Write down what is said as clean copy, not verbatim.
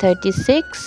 36،